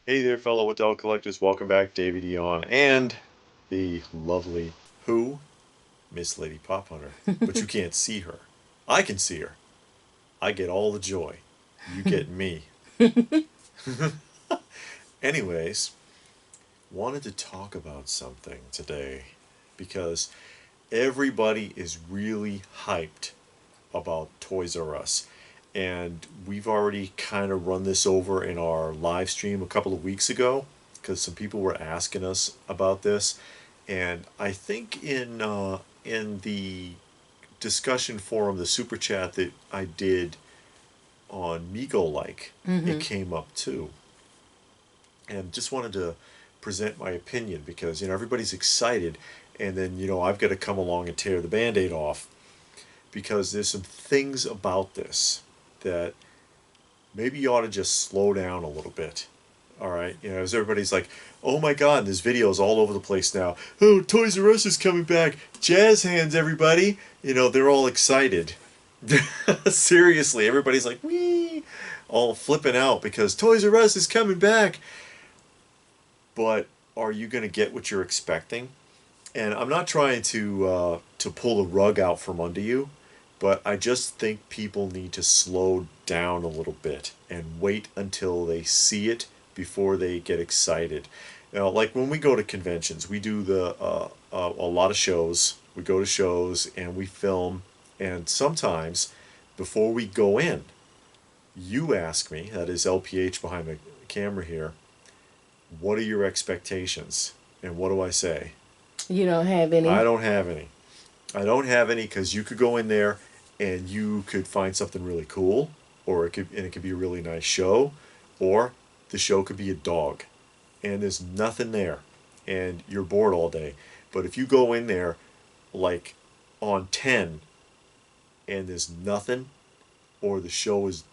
Hey there, fellow adult collectors. Welcome back, David Eon, and the lovely who? Miss Lady Pop Hunter. But you can't see her. I can see her. I get all the joy. You get me. Anyways, wanted to talk about something today because everybody is really hyped about Toys R Us. And we've already kind of run this over in our live stream a couple of weeks ago because some people were asking us about this. And I think in the discussion forum, the super chat that I did on Migo Like, it came up too. And just wanted to present my opinion because everybody's excited, and then I've got to come along and tear the band-aid off because there's some things about this that maybe you ought to just slow down a little bit. All right, as everybody's like, oh my God, there's videos all over the place now. Oh, Toys R Us is coming back. Jazz hands, everybody. They're all excited. Seriously, everybody's like, wee, all flipping out because Toys R Us is coming back. But are you going to get what you're expecting? And I'm not trying to pull the rug out from under you, but I just think people need to slow down a little bit and wait until they see it before they get excited. Like when we go to conventions, we do a lot of shows. We go to shows and we film, and sometimes before we go in, you ask me, that is LPH behind the camera here, what are your expectations? And what do I say? You don't have I any. don't have any. I don't have any because you could go in there and you could find something really cool, or it could be a really nice show, or the show could be a dog, and there's nothing there, and you're bored all day. But if you go in there like on 10 and there's nothing, or the show is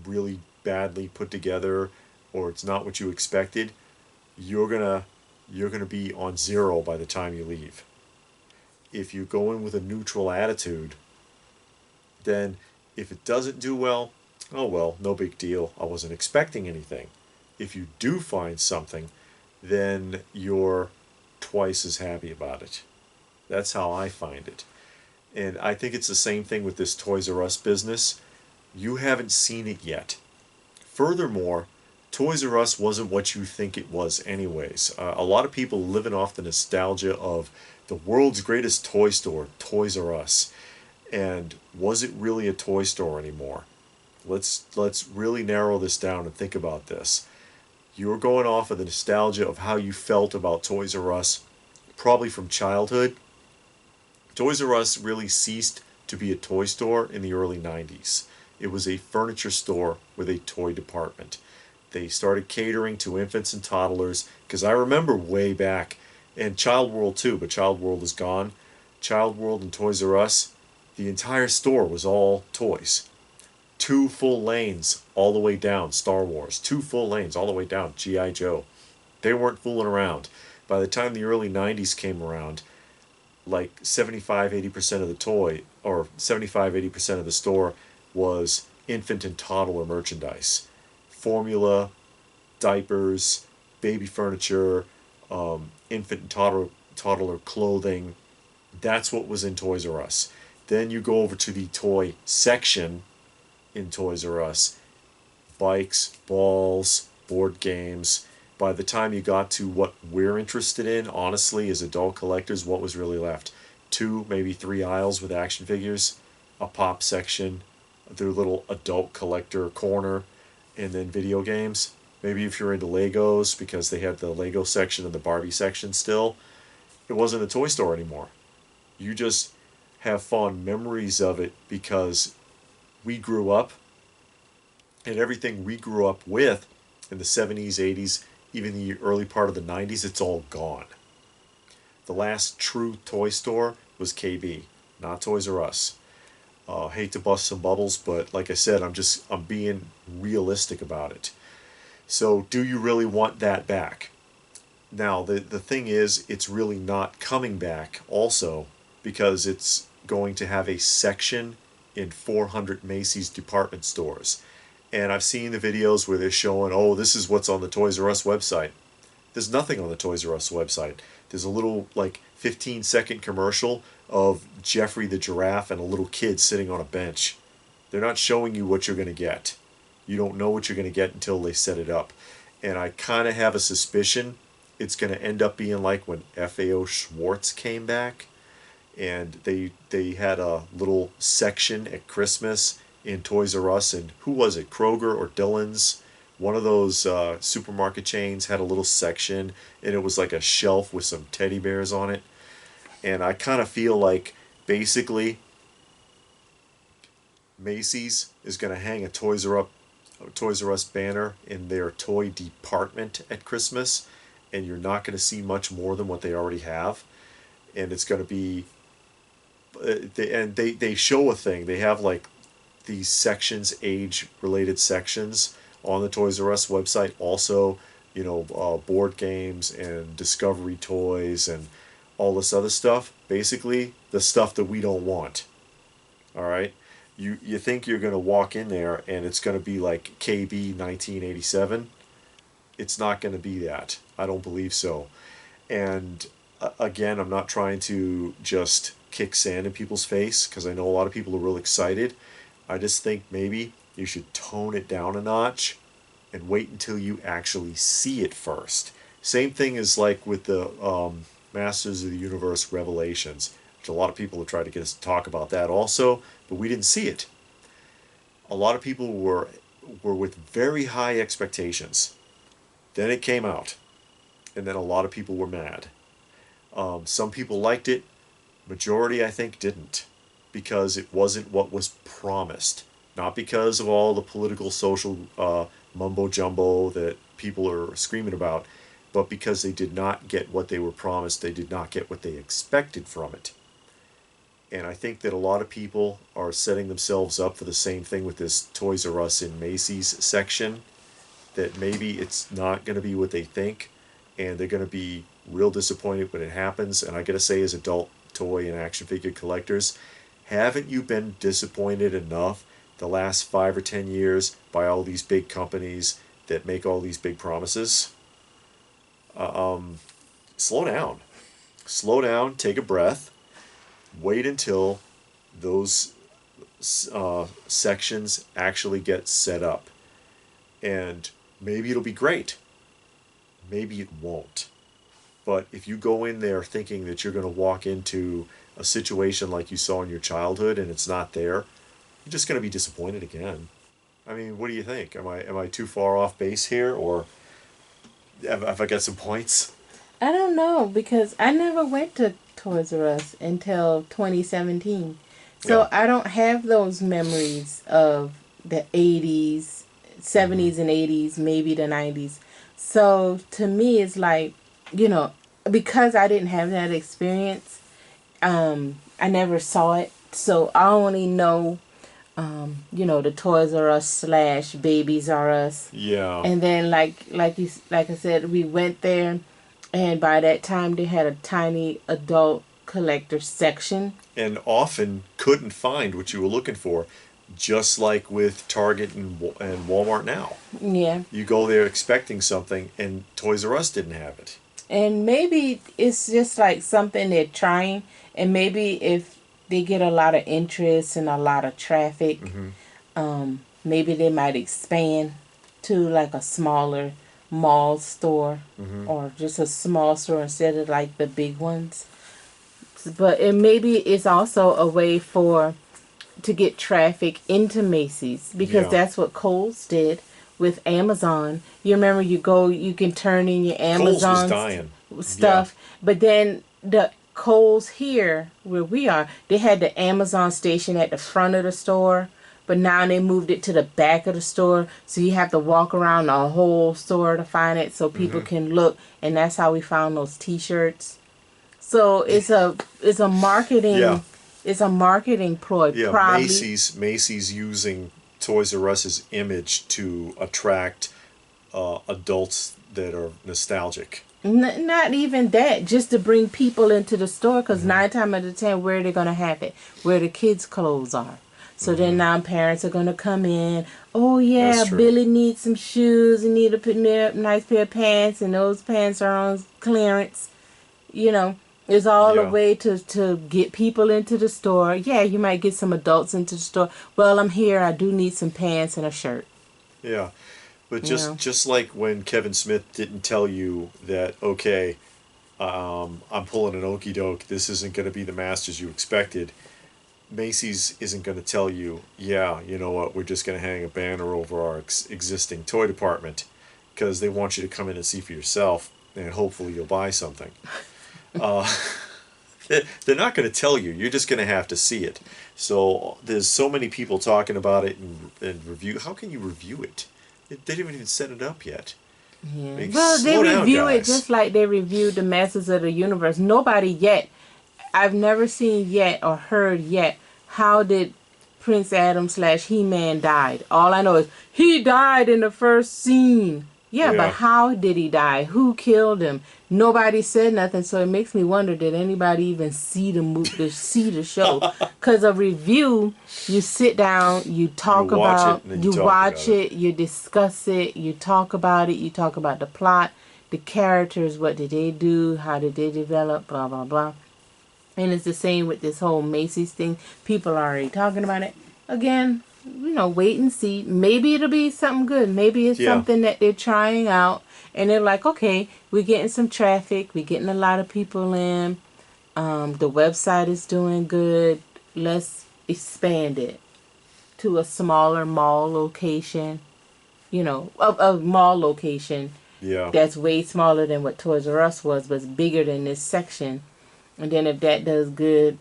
really badly put together, or it's not what you expected, you're gonna you're gonna be on zero by the time you leave. If you go in with a neutral attitude, then if it doesn't do well, oh well, no big deal. I wasn't expecting anything. If you do find something, then you're twice as happy about it. That's how I find it. And I think it's the same thing with this Toys R Us business. You haven't seen it yet. Furthermore, Toys R Us wasn't what you think it was, anyways. A lot of people living off the nostalgia of the world's greatest toy store, Toys R Us. And was it really a toy store anymore? Let's really narrow this down and think about this. You're going off of the nostalgia of how you felt about Toys R Us, probably from childhood. Toys R Us really ceased to be a toy store in the early 90s. It was a furniture store with a toy department. They started catering to infants and toddlers because I remember way back, and Child World too, but Child World is gone. Child World and Toys R Us, the entire store was all toys. Two full lanes all the way down, Star Wars. Two full lanes all the way down, G.I. Joe. They weren't fooling around. By the time the early 90s came around, like 75-80% of the toy, or 75-80% of the store was infant and toddler merchandise. Formula, diapers, baby furniture, infant and toddler clothing. That's what was in Toys R Us. Then you go over to the toy section in Toys R Us. Bikes, balls, board games. By the time you got to what we're interested in, honestly, as adult collectors, what was really left? Two, maybe three aisles with action figures, a pop section, their little adult collector corner, and then video games. Maybe if you're into Legos, because they had the Lego section and the Barbie section still, it wasn't a toy store anymore. You just have fond memories of it because we grew up, and everything we grew up with in the 70s, 80s, even the early part of the 90s, it's all gone. The last true toy store was KB, not Toys R Us. Hate to bust some bubbles, but like I said, I'm being realistic about it. So, do you really want that back? Now, the thing is, it's really not coming back also because it's going to have a section in 400 Macy's department stores. And I've seen the videos where they're showing, oh, this is what's on the Toys R Us website. There's nothing on the Toys R Us website. There's a little like 15-second commercial of Jeffrey the giraffe and a little kid sitting on a bench. They're not showing you what you're going to get. You don't know what you're going to get until they set it up. And I kind of have a suspicion it's going to end up being like when FAO Schwartz came back, and they had a little section at Christmas in Toys R Us, and who was it, Kroger or Dillon's? One of those supermarket chains had a little section, and it was like a shelf with some teddy bears on it. And I kind of feel like basically Macy's is going to hang a Toys R Us banner in their toy department at Christmas, and you're not going to see much more than what they already have. And it's going to be, they show a thing. They have like these sections, age-related sections on the Toys R Us website. Also, you know, board games and Discovery toys and all this other stuff. Basically, the stuff that we don't want. All right? You think you're going to walk in there and it's going to be like KB 1987. It's not going to be that. I don't believe so. And again, I'm not trying to just kick sand in people's face, because I know a lot of people are real excited. I just think maybe you should tone it down a notch and wait until you actually see it first. Same thing as like with the Masters of the Universe Revelations, which a lot of people have tried to get us to talk about that also, but we didn't see it. A lot of people were with very high expectations. Then it came out, and then a lot of people were mad. Some people liked it. Majority, I think, didn't, because it wasn't what was promised. Not because of all the political, social mumbo jumbo that people are screaming about, but because they did not get what they were promised. They did not get what they expected from it. And I think that a lot of people are setting themselves up for the same thing with this Toys R Us and Macy's section, that maybe it's not going to be what they think, and they're going to be real disappointed when it happens. And I got to say, as adult toy and action figure collectors, haven't you been disappointed enough the last 5 or 10 years by all these big companies that make all these big promises? Slow down. Slow down, take a breath, wait until those sections actually get set up. And maybe it'll be great. Maybe it won't. But if you go in there thinking that you're going to walk into a situation like you saw in your childhood and it's not there, you're just going to be disappointed again. I mean, what do you think? Am I too far off base here, or have I got some points? I don't know, because I never went to Toys R Us until 2017. So Yeah. I don't have those memories of the 80s, 70s and 80s, maybe the 90s. So to me, it's like, you know, because I didn't have that experience, I never saw it. So I only know, you know, the Toys R Us / Babies R Us. Yeah. And then like I said, we went there, and by that time they had a tiny adult collector section. And often couldn't find what you were looking for, just like with Target and Walmart now. Yeah. You go there expecting something, and Toys R Us didn't have it. And maybe it's just like something they're trying, and maybe if they get a lot of interest and a lot of traffic, maybe they might expand to like a smaller mall store, or just a small store instead of like the big ones. But maybe it's also a way to get traffic into Macy's, because Yeah. that's what Kohl's did with Amazon. You remember, you can turn in your Kohl's was Amazon dying. stuff, but then the Kohl's here where we are, they had the Amazon station at the front of the store, but now they moved it to the back of the store, so you have to walk around the whole store to find it, so people can look. And that's how we found those T-shirts. So it's a marketing Yeah. it's a marketing ploy. Yeah, Probably. Macy's using Toys R Us's image to attract adults that are nostalgic. Not even that, just to bring people into the store, because 9 times out of 10, where are they going to have it? Where the kids' clothes are. So then now parents are going to come in. Oh, yeah, That's true. Billy needs some shoes. He need a nice pair of pants, and those pants are on clearance. You know, it's all a Yeah, way to get people into the store. Yeah, you might get some adults into the store. Well, I'm here. I do need some pants and a shirt. yeah. But You know. just like when Kevin Smith didn't tell you that, okay, I'm pulling an okey doke. This isn't going to be the masters you expected. Macy's isn't going to tell you, yeah, you know what, we're just going to hang a banner over our existing toy department because they want you to come in and see for yourself and hopefully you'll buy something. Uh, they're not going to tell you. You're just going to have to see it. So there's so many people talking about it and review. How can you review it? They didn't even set it up yet. Yeah. Like, Well, they slow down, review it guys. just like they reviewed the Masters of the Universe. Nobody yet, I've never seen yet or heard yet, how did Prince Adam slash He-Man died. All I know is he died in the first scene. Yeah, but Yeah, how did he die? Who killed him? Nobody said nothing, so it makes me wonder: did anybody even see see the show? Because a review, you sit down, you you talk watch it about, and then you you talk about watch it. it, you discuss it, you talk about it, you talk about the plot, the characters, what did they do, how did they develop, blah blah blah. And it's the same with this whole Macy's thing. People are already talking about it. Again, wait and see. Maybe it'll be something good. Maybe it's Yeah, something that they're trying out. And they're like, okay, we're getting some traffic. We're getting a lot of people in. The website is doing good. Let's expand it to a smaller mall location. A mall location yeah. that's way smaller than what Toys R Us was, but it's bigger than this section. And then if that does good,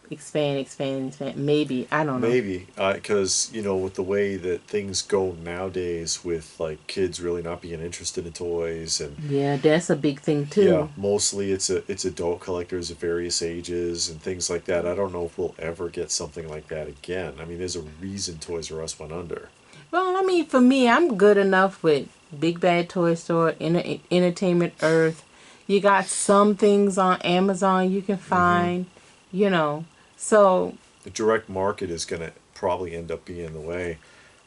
expand, expand, expand. Maybe. I don't know. Maybe, because with the way that things go nowadays, with like kids really not being interested in toys, and Yeah, that's a big thing yeah, too. mostly it's adult collectors of various ages and things like that. I don't know if we'll ever get something like that again. I mean, there's a reason Toys R Us went under. Well, I mean, for me, I'm good enough with Big Bad Toy Store, Entertainment Earth. You got some things on Amazon you can find, you know. So, The direct market is going to probably end up being the way.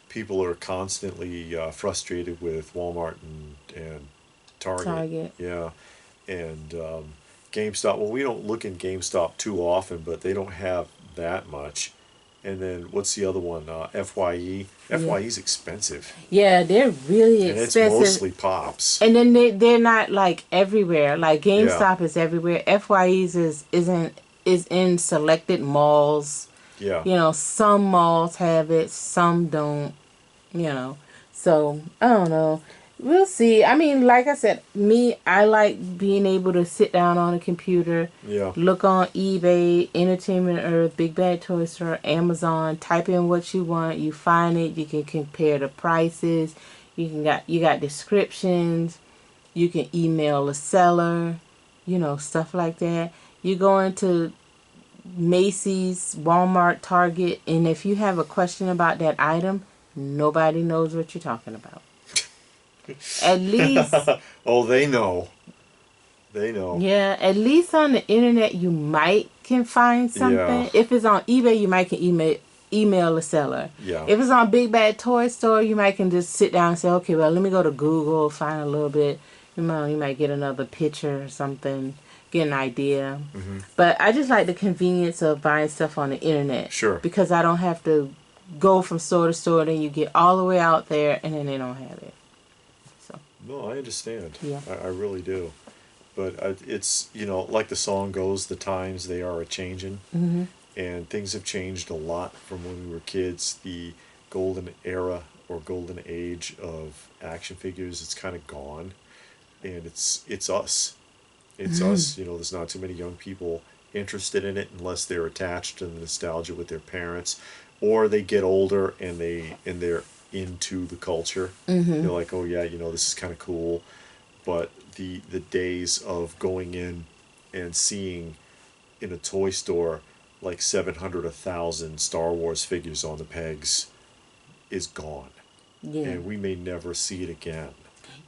People are constantly frustrated with Walmart and Target. Target. Yeah, and GameStop. Well, we don't look in GameStop too often, but they don't have that much. And then what's the other one? FYE. Yeah. FYE is expensive, Yeah, they're really and it's expensive. mostly pops. And then they're not like everywhere. Like Yeah, GameStop is everywhere. FYE's is in selected malls. yeah, Some malls have it, some don't, you know. So, I don't know. We'll see. I mean, like I said, I like being able to sit down on a computer, yeah. look on eBay, Entertainment Earth, Big Bad Toy Store, Amazon, type in what you want, you find it, you can compare the prices, you got descriptions, you can email a seller, stuff like that. You go into Macy's, Walmart, Target, and if you have a question about that item, nobody knows what you're talking about. At least, Oh, they know. They know. yeah, at least on the internet you might can find Yeah, something. If it's on eBay, you might can email the seller. yeah. If it's on Big Bad Toy Store, you might can just sit down and say, okay, well, let me go to Google, find a little bit. You might get another picture or something, get an idea. Hmm. But I just like the convenience of buying stuff on the internet Sure. because I don't have to go from store to store. Then you get all the way out there, and then they don't have it. So No, I understand. yeah. I really do. But it's, like the song goes, the times they are a changing, Mhm. and things have changed a lot from when we were kids. The golden era or golden age of action figures, it's kind of gone, and it's us. It's us. There's not too many young people interested in it unless they're attached to the nostalgia with their parents, or they get older and they're into the culture. They're like, oh yeah, this is kind of cool. But the days of going in and seeing in a toy store like 700, 1,000 Star Wars figures on the pegs is gone, Yeah. and we may never see it again.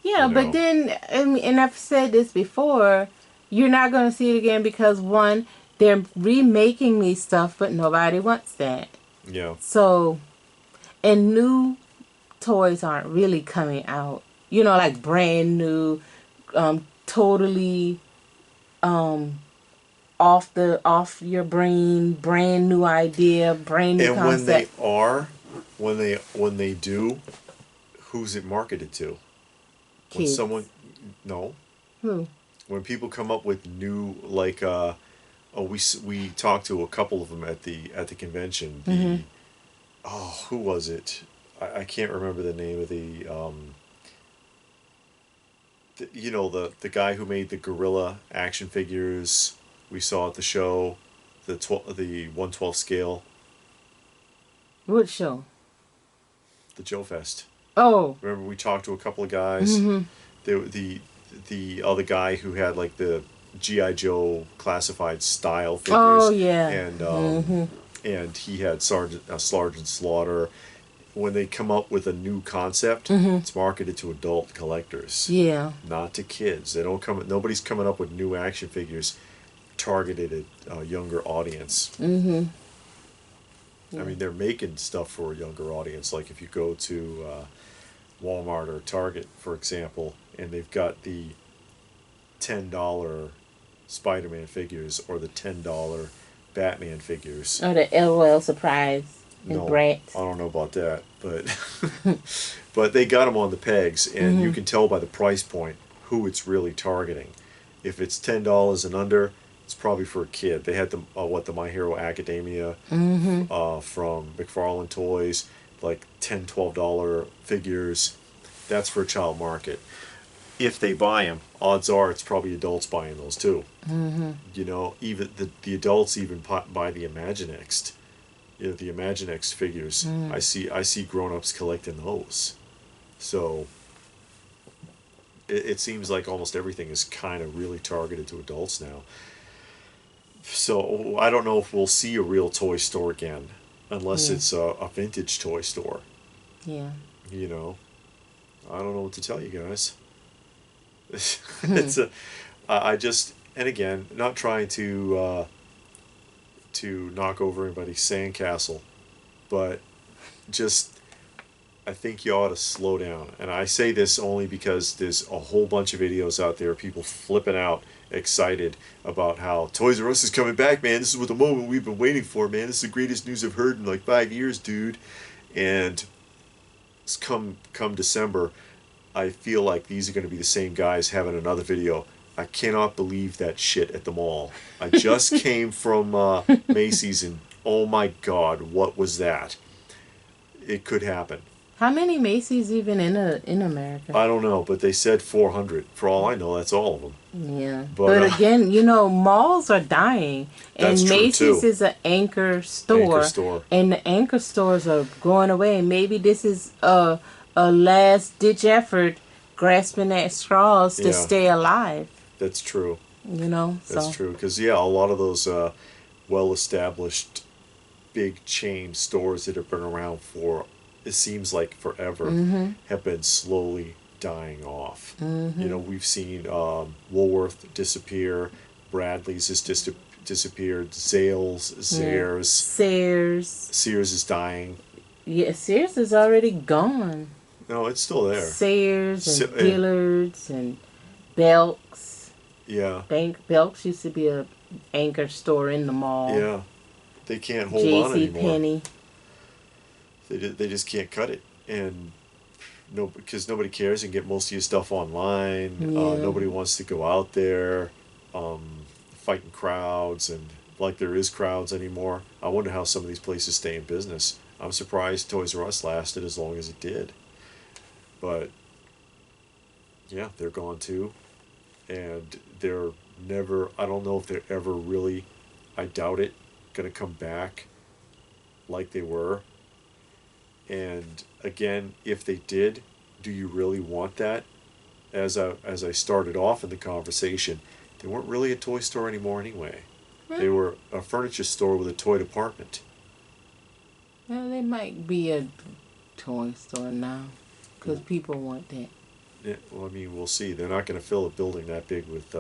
Yeah, You but know, then, and I've said this before, you're not going to see it again because one, they're remaking these stuff, but nobody wants that. Yeah. So, and new toys aren't really coming out. Like brand new, totally off your brain, brand new idea, brand new And when they concept. are, when they do, who's it marketed to? When someone, Kids. no, Who? when people come up with new, like, oh, we talked to a couple of them at the convention. Mm-hmm. Who was it? I can't remember the name of the guy who made the gorilla action figures we saw at the show, the 1/12 scale, What show? the Joe Fest. Oh. Remember we talked to a couple of guys. Mm-hmm. The other guy who had like the GI Joe classified style Oh figures, yeah. and Mm-hmm. he had Sergeant Slaughter. When they come up with a new concept, Mm-hmm. it's marketed to adult collectors, Yeah. not to kids. They don't come. Nobody's coming up with new action figures targeted at a younger audience. Mm-hmm. I Yeah. mean, they're making stuff for a younger audience. Like if you go to Walmart or Target, for example, and they've got the $10 Spider-Man figures or the $10 Batman figures. Oh, the LOL surprise and No, I Bratz. don't know about that, but but they got them on the pegs, and you Mm-hmm. can tell by the price point who it's really targeting. If it's $10 and under, it's probably for a kid. They had the My Hero Academia Mm-hmm. from McFarlane Toys, like $10, $12 figures. That's for a child market. If they buy them, odds are it's probably adults buying those too. Mm-hmm. Even the adults even buy the Imaginext. The Imaginext figures. Mm. I see grown-ups collecting those. So it seems like almost everything is kind of really targeted to adults now. So I don't know if we'll see a real toy store again, unless Yeah. it's a vintage toy store. Yeah. You know, I don't know what to tell you guys. Hmm. it's a, I just, and again, not trying to knock over anybody's sandcastle, but just I think you ought to slow down. And I say this only because there's a whole bunch of videos out there, people flipping out, excited about how Toys R Us is coming back, man. This is what the moment we've been waiting for, man. This is the greatest news I've heard in like 5 years, dude. And it's come December, I feel like these are going to be the same guys having another video. I cannot believe that shit at the mall. I just came from Macy's, and oh my god, what was that? It could happen. How many Macy's even in America? I don't know, but they said 400. For all I know, that's all of them. Yeah. But But again, malls are dying, that's and true Macy's too. is an anchor Anchor store, store. and the anchor stores are going away. And maybe this is a last ditch effort, grasping at straws to Yeah, stay alive. that's true. That's So. true. Because, yeah, a lot of those well established big chain stores that have been around for, it seems like forever, Mhm. have been slowly dying off. Mhm. We've seen Woolworth disappear, Bradley's has disappeared, Zales, Yeah. Zayres, Sears. Sears is dying. Yeah, Sears is already gone. No, it's still there. Sayers So, and Dillards and Belks. yeah, Belks used to be a anchor store in the mall. yeah, they can't hold on J.C. anymore. Penney. They just can't cut it, and no, because nobody cares and get most of your stuff online. Yeah. Nobody wants to go out there, fighting crowds and like there is crowds anymore. I wonder how some of these places stay in business. I'm surprised Toys R Us lasted as long as it did, but yeah, they're gone too, and they're never. I don't know if they're ever really. I doubt it. Gonna come back like they were. And again, if they did, do you really want that? As I started off in the conversation, they weren't really a toy store anymore anyway. They Well, were a furniture store with a toy department. they might be a toy store now. Because Well, people want that. well, I mean, we'll see. They're not going to fill a building that big with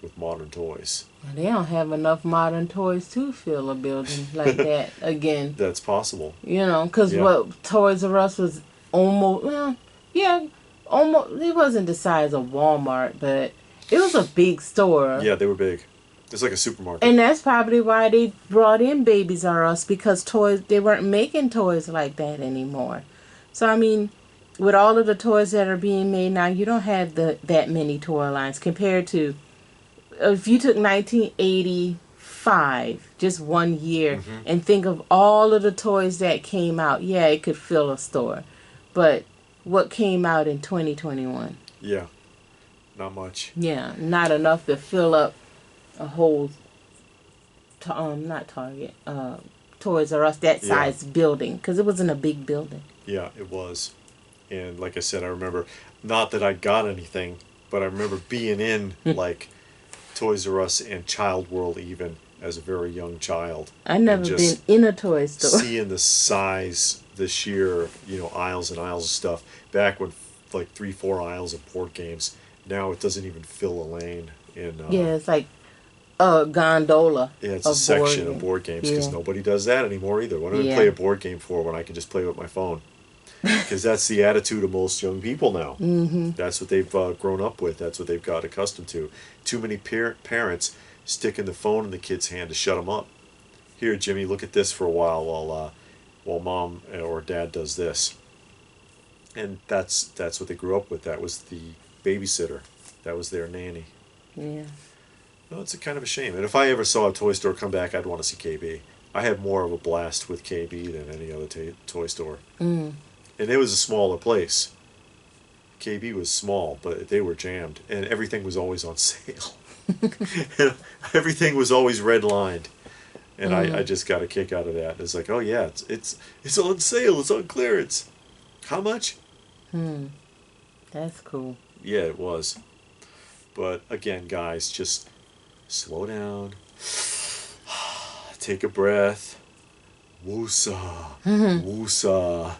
with modern toys. They don't have enough modern toys to fill a building like that again. That's possible. You know, because Yeah. what Toys R Us was almost, well, yeah, almost, it wasn't the size of Walmart, but it was a big store. Yeah, they were big. It's like a supermarket. And that's probably why they brought in Babies R Us, because toys, they weren't making toys like that anymore. So, I mean, with all of the toys that are being made now, you don't have that many toy lines compared to if you took 1985, just one year, and think of all of the toys that came out. Yeah, it could fill a store. But what came out in 2021? Yeah, not much. Yeah, not enough to fill up a whole not Target, Toys R Us, that Yeah. size building, because it wasn't a big building. Yeah, it was. And like I said, I remember, not that I got anything, but I remember being in like Toys R Us and Child World even as a very young child. I never and been just in a toy store. seeing the size, the sheer, aisles and aisles of stuff. Back when like 3, 4 aisles of board games. Now it doesn't even fill a lane in. Yeah, it's like a gondola. Yeah, it's a section of board games because Yeah. nobody does that anymore either. What do I Yeah. play a board game for when I can just play with my phone? Because that's the attitude of most young people now. Mm-hmm. That's what they've grown up with. That's what they've got accustomed to. Too many parents sticking the phone in the kid's hand to shut them up. Here, Jimmy, look at this for a while mom or dad does this. And that's what they grew up with. That was the babysitter. That was their nanny. Yeah. No, it's a kind of a shame. And if I ever saw a toy store come back, I'd want to see KB. I had more of a blast with KB than any other toy store. Mm. And it was a smaller place. KB was small, but they were jammed, and everything was always on sale. Everything was always redlined, and I just got a kick out of that. It's like, oh yeah, it's on sale, it's on clearance. How much? That's cool. Yeah, it was. But again, guys, just slow down, take a breath, woosah, woosah.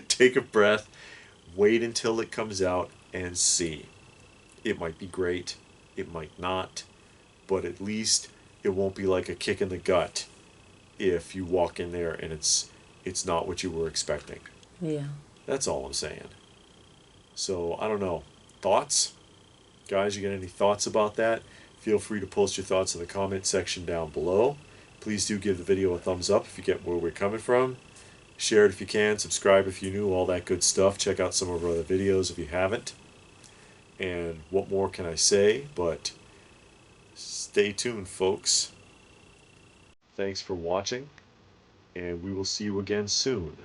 Take a breath, wait until it comes out, and see. It might be great, it might not, but at least it won't be like a kick in the gut if you walk in there and it's not what you were expecting. Yeah. That's all I'm saying. So, I don't know. Thoughts? Guys, you got any thoughts about that? Feel free to post your thoughts in the comment section down below. Please do give the video a thumbs up if you get where we're coming from. Share it if you can, subscribe if you're new, all that good stuff. Check out some of our other videos if you haven't. And what more can I say? But stay tuned, folks. Thanks for watching, and we will see you again soon.